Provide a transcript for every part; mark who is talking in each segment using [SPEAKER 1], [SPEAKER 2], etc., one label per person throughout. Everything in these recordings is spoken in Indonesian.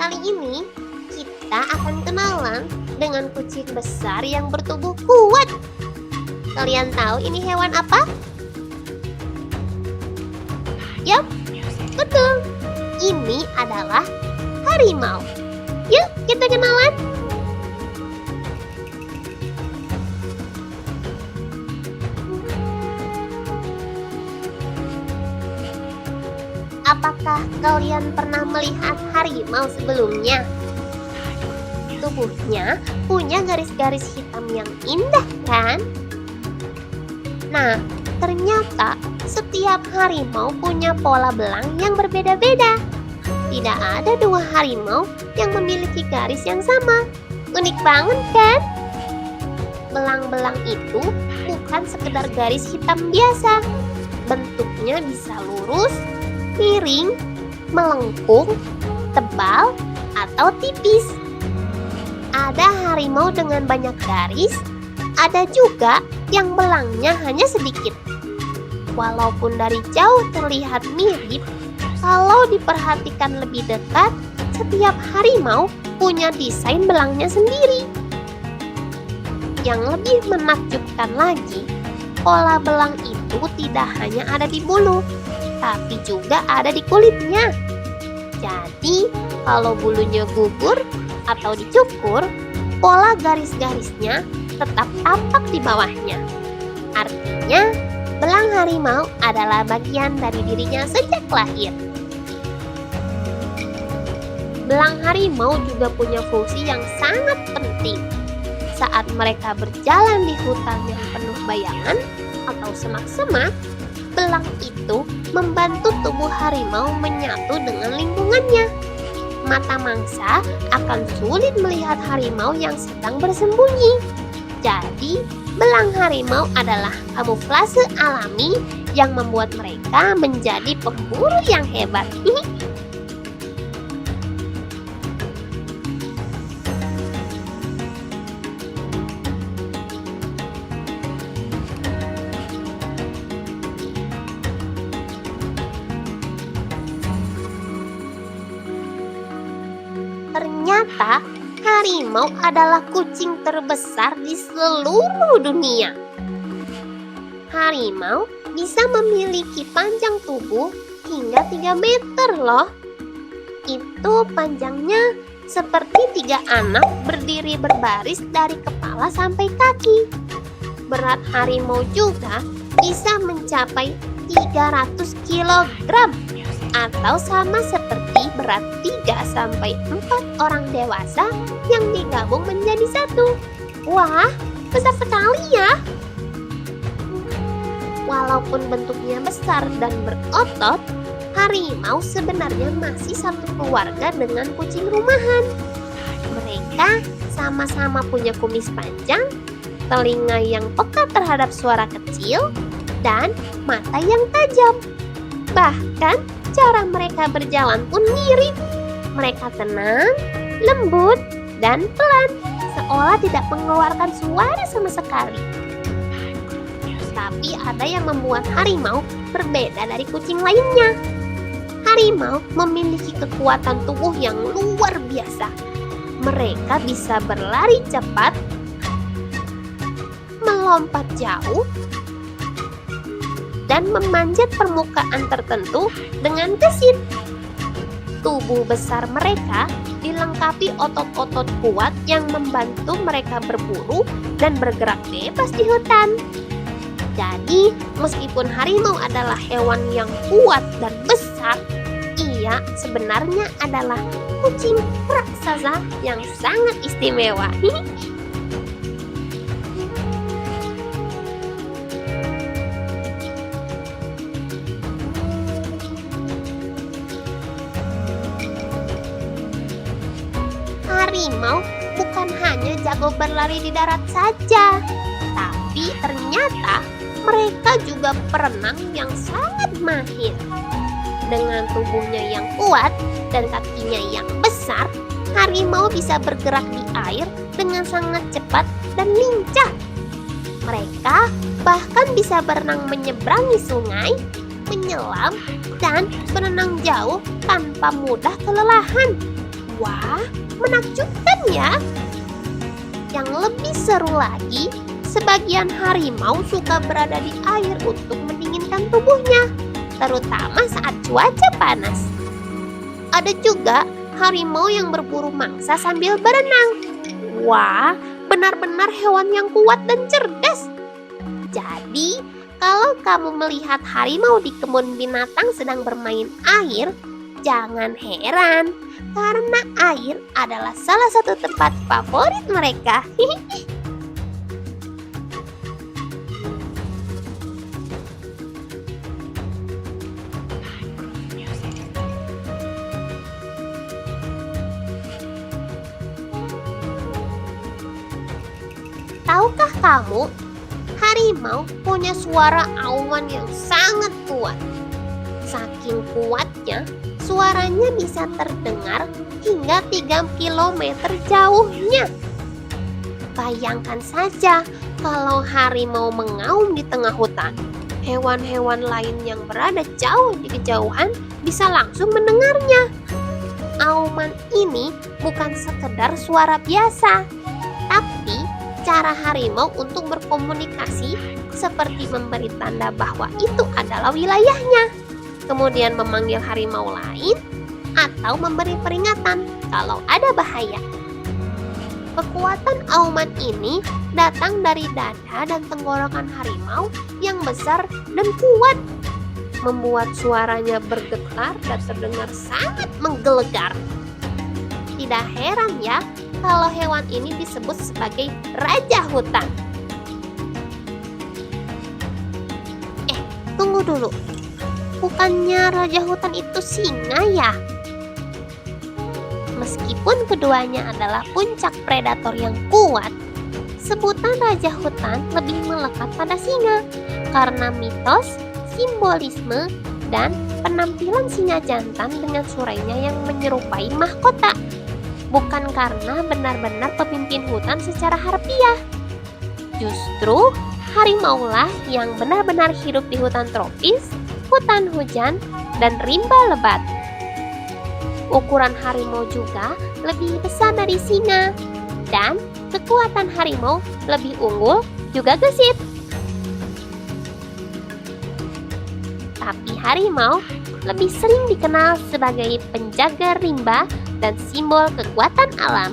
[SPEAKER 1] Kali ini kita akan kenalan dengan kucing besar yang bertubuh kuat. Kalian tahu ini hewan apa? Yap, betul. Ini adalah harimau. Yuk kita kenalan. Apakah kalian pernah melihat harimau sebelumnya? Tubuhnya punya garis-garis hitam yang indah, kan? Nah, ternyata setiap harimau punya pola belang yang berbeda-beda. Tidak ada dua harimau yang memiliki garis yang sama. Unik banget, kan? Belang-belang itu bukan sekedar garis hitam biasa. Bentuknya bisa lurus, miring, melengkung, tebal, atau tipis. Ada harimau dengan banyak garis, ada juga yang belangnya hanya sedikit. Walaupun dari jauh terlihat mirip, kalau diperhatikan lebih dekat, setiap harimau punya desain belangnya sendiri. Yang lebih menakjubkan lagi, pola belang itu tidak hanya ada di bulu, tapi juga ada di kulitnya. Jadi, kalau bulunya gugur atau dicukur, pola garis-garisnya tetap tampak di bawahnya. Artinya, belang harimau adalah bagian dari dirinya sejak lahir. Belang harimau juga punya fungsi yang sangat penting. Saat mereka berjalan di hutan yang penuh bayangan atau semak-semak, belang itu membantu tubuh harimau menyatu dengan lingkungannya. Mata mangsa akan sulit melihat harimau yang sedang bersembunyi. Jadi, belang harimau adalah kamuflase alami yang membuat mereka menjadi pemburu yang hebat. Ternyata harimau adalah kucing terbesar di seluruh dunia. Harimau bisa memiliki panjang tubuh hingga 3 meter loh. Itu panjangnya seperti 3 anak berdiri berbaris dari kepala sampai kaki. Berat harimau juga bisa mencapai 300 kilogram atau sama seperti berat 3-4 orang dewasa yang digabung menjadi satu. Wah, besar sekali ya! Walaupun bentuknya besar dan berotot, harimau sebenarnya masih satu keluarga dengan kucing rumahan. Mereka sama-sama punya kumis panjang, telinga yang peka terhadap suara kecil, dan mata yang tajam. Bahkan cara mereka berjalan pun mirip. Mereka tenang, lembut, dan pelan, seolah tidak mengeluarkan suara sama sekali. Tapi ada yang membuat harimau berbeda dari kucing lainnya. Harimau memiliki kekuatan tubuh yang luar biasa. Mereka bisa berlari cepat, melompat jauh, dan memanjat permukaan tertentu dengan gesit. Tubuh besar mereka dilengkapi otot-otot kuat yang membantu mereka berburu dan bergerak bebas di hutan. Jadi, meskipun harimau adalah hewan yang kuat dan besar, ia sebenarnya adalah kucing raksasa yang sangat istimewa. Harimau bukan hanya jago berlari di darat saja, tapi ternyata mereka juga perenang yang sangat mahir. Dengan tubuhnya yang kuat dan kakinya yang besar, harimau bisa bergerak di air dengan sangat cepat dan lincah. Mereka bahkan bisa berenang menyeberangi sungai, menyelam, dan berenang jauh tanpa mudah kelelahan. Wah, menakjubkan ya. Yang lebih seru lagi, sebagian harimau suka berada di air untuk mendinginkan tubuhnya, terutama saat cuaca panas. Ada juga harimau yang berburu mangsa sambil berenang. Wah, benar-benar hewan yang kuat dan cerdas. Jadi, kalau kamu melihat harimau di kebun binatang sedang bermain air, jangan heran, karena air adalah salah satu tempat favorit mereka. Tahukah kamu, harimau punya suara auman yang sangat kuat. Saking kuatnya, suaranya bisa terdengar hingga 3 kilometer jauhnya. Bayangkan saja kalau harimau mengaum di tengah hutan. Hewan-hewan lain yang berada jauh di kejauhan bisa langsung mendengarnya. Auman ini bukan sekedar suara biasa, tapi cara harimau untuk berkomunikasi seperti memberi tanda bahwa itu adalah wilayahnya, kemudian memanggil harimau lain atau memberi peringatan kalau ada bahaya. Kekuatan auman ini datang dari dada dan tenggorokan harimau yang besar dan kuat, membuat suaranya bergetar dan terdengar sangat menggelegar. Tidak heran ya kalau hewan ini disebut sebagai raja hutan. Tunggu dulu. Bukannya raja hutan itu singa ya? Meskipun keduanya adalah puncak predator yang kuat, sebutan raja hutan lebih melekat pada singa karena mitos, simbolisme, dan penampilan singa jantan dengan suaranya yang menyerupai mahkota. Bukan karena benar-benar pemimpin hutan secara harfiah. Justru harimaulah yang benar-benar hidup di hutan tropis, hutan hujan, dan rimba lebat. Ukuran harimau juga lebih besar dari singa, dan kekuatan harimau lebih unggul juga gesit. Tapi harimau lebih sering dikenal sebagai penjaga rimba dan simbol kekuatan alam.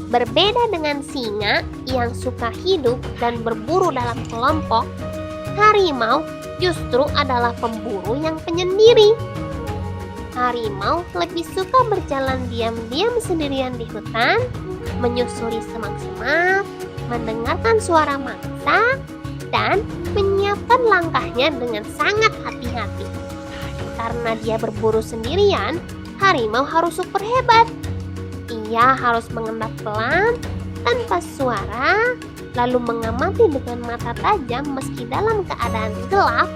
[SPEAKER 1] Berbeda dengan singa yang suka hidup dan berburu dalam kelompok, harimau justru adalah pemburu yang penyendiri. Harimau lebih suka berjalan diam-diam sendirian di hutan, menyusuri semak-semak, mendengarkan suara mangsa, dan menyiapkan langkahnya dengan sangat hati-hati. Karena dia berburu sendirian, harimau harus super hebat. Ia harus mengendap pelan, tanpa suara, lalu mengamati dengan mata tajam meski dalam keadaan gelap,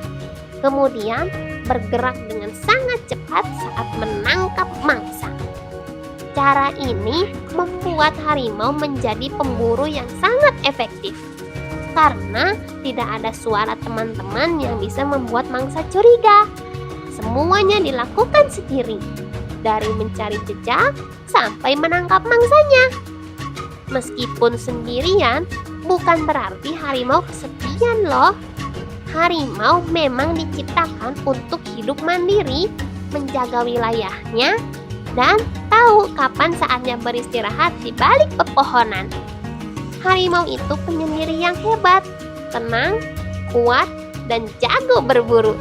[SPEAKER 1] kemudian bergerak dengan sangat cepat saat menangkap mangsa. Cara ini membuat harimau menjadi pemburu yang sangat efektif, karena tidak ada suara teman-teman yang bisa membuat mangsa curiga. Semuanya dilakukan sendiri, dari mencari jejak sampai menangkap mangsanya. Meskipun sendirian, bukan berarti harimau kesepian loh. Harimau memang diciptakan untuk hidup mandiri, menjaga wilayahnya, dan tahu kapan saatnya beristirahat di balik pepohonan. Harimau itu penyendiri yang hebat, tenang, kuat, dan jago berburu.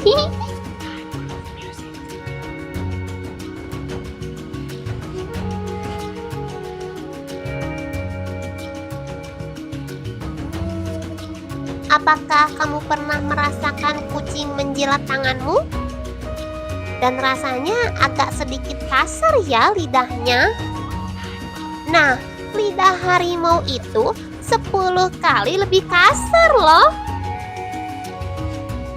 [SPEAKER 1] Apakah kamu pernah merasakan kucing menjilat tanganmu? Dan rasanya agak sedikit kasar ya lidahnya. Nah, lidah harimau itu 10 kali lebih kasar loh.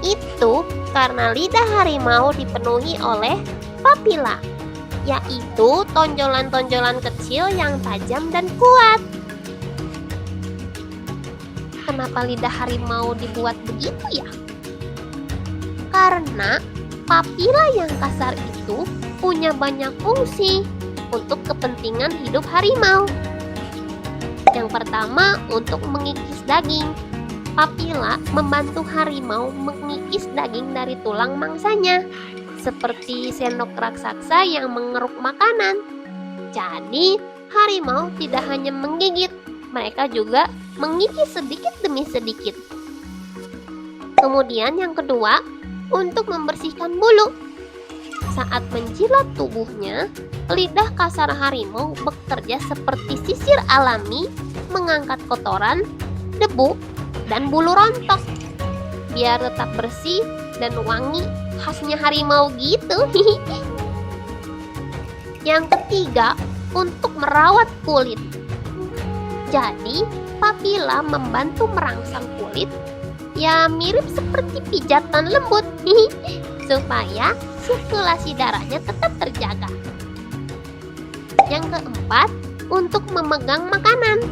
[SPEAKER 1] Itu karena lidah harimau dipenuhi oleh papila, yaitu tonjolan-tonjolan kecil yang tajam dan kuat. Kenapa lidah harimau dibuat begitu ya? Karena papila yang kasar itu punya banyak fungsi untuk kepentingan hidup harimau. Yang pertama, untuk mengikis daging. Papila membantu harimau mengikis daging dari tulang mangsanya, seperti sendok raksasa yang mengeruk makanan. Jadi, harimau tidak hanya menggigit, mereka juga mengikis sedikit demi sedikit. Kemudian yang kedua, untuk membersihkan bulu. Saat menjilat tubuhnya, lidah kasar harimau bekerja seperti sisir alami, mengangkat kotoran, debu, dan bulu rontok biar tetap bersih dan wangi, khasnya harimau gitu. Yang ketiga, untuk merawat kulit. Jadi, papila membantu merangsang kulit, ya mirip seperti pijatan lembut, supaya sirkulasi darahnya tetap terjaga. Yang keempat, untuk memegang makanan.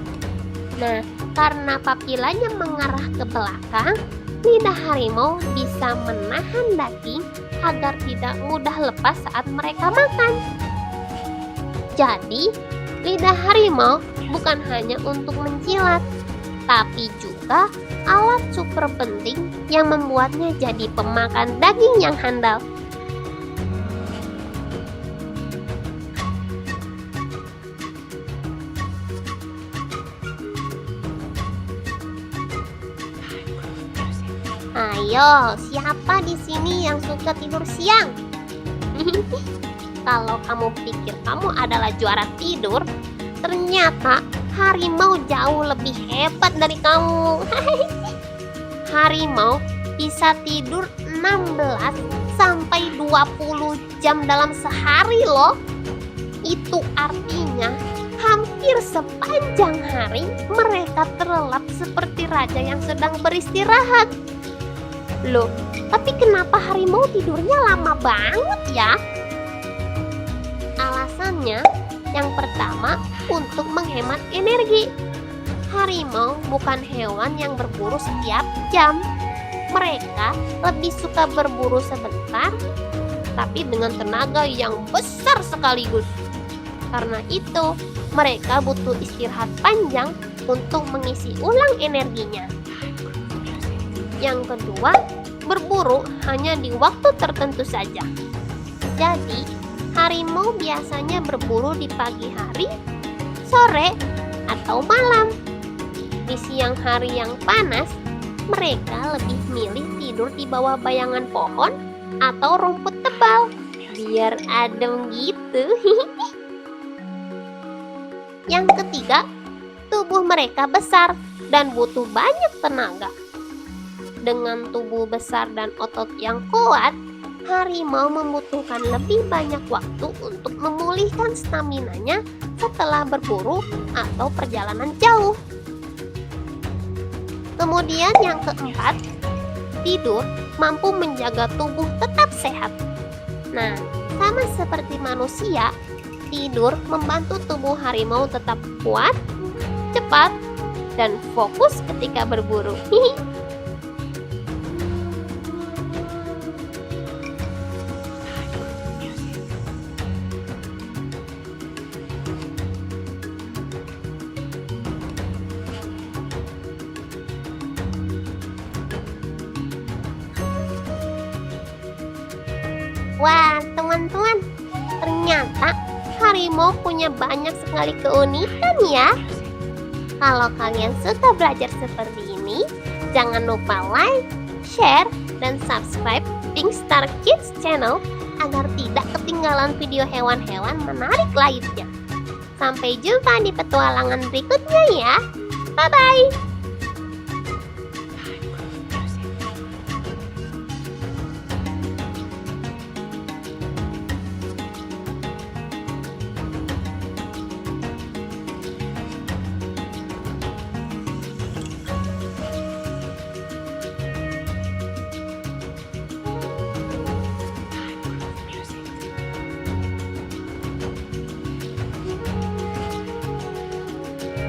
[SPEAKER 1] Nah, karena papilanya mengarah ke belakang, lidah harimau bisa menahan daging agar tidak mudah lepas saat mereka makan. Jadi, lidah harimau bukan hanya untuk menjilat, tapi juga alat super penting yang membuatnya jadi pemakan daging yang handal. Ayo, siapa di sini yang suka tidur siang? Kalau kamu pikir kamu adalah juara tidur, ternyata harimau jauh lebih hebat dari kamu. Harimau bisa tidur 16 sampai 20 jam dalam sehari loh. Itu artinya hampir sepanjang hari mereka terlelap seperti raja yang sedang beristirahat. Loh, tapi kenapa harimau tidurnya lama banget ya? Alasannya, yang pertama, untuk menghemat energi. Harimau bukan hewan yang berburu setiap jam. Mereka lebih suka berburu sebentar, tapi dengan tenaga yang besar sekaligus. Karena itu, mereka butuh istirahat panjang untuk mengisi ulang energinya. Yang kedua, berburu hanya di waktu tertentu saja. Jadi, harimau biasanya berburu di pagi hari, sore, atau malam. Di siang hari yang panas, mereka lebih milih tidur di bawah bayangan pohon atau rumput tebal, biar adem gitu. Yang ketiga, tubuh mereka besar dan butuh banyak tenaga. Dengan tubuh besar dan otot yang kuat, harimau membutuhkan lebih banyak waktu untuk memulihkan staminanya setelah berburu atau perjalanan jauh. Kemudian yang keempat, tidur mampu menjaga tubuh tetap sehat. Nah, sama seperti manusia, tidur membantu tubuh harimau tetap kuat, cepat, dan fokus ketika berburu. Wah, teman-teman, ternyata harimau punya banyak sekali keunikan ya. Kalau kalian suka belajar seperti ini, jangan lupa like, share, dan subscribe Pink Star Kids Channel agar tidak ketinggalan video hewan-hewan menarik lainnya. Sampai jumpa di petualangan berikutnya ya. Bye-bye.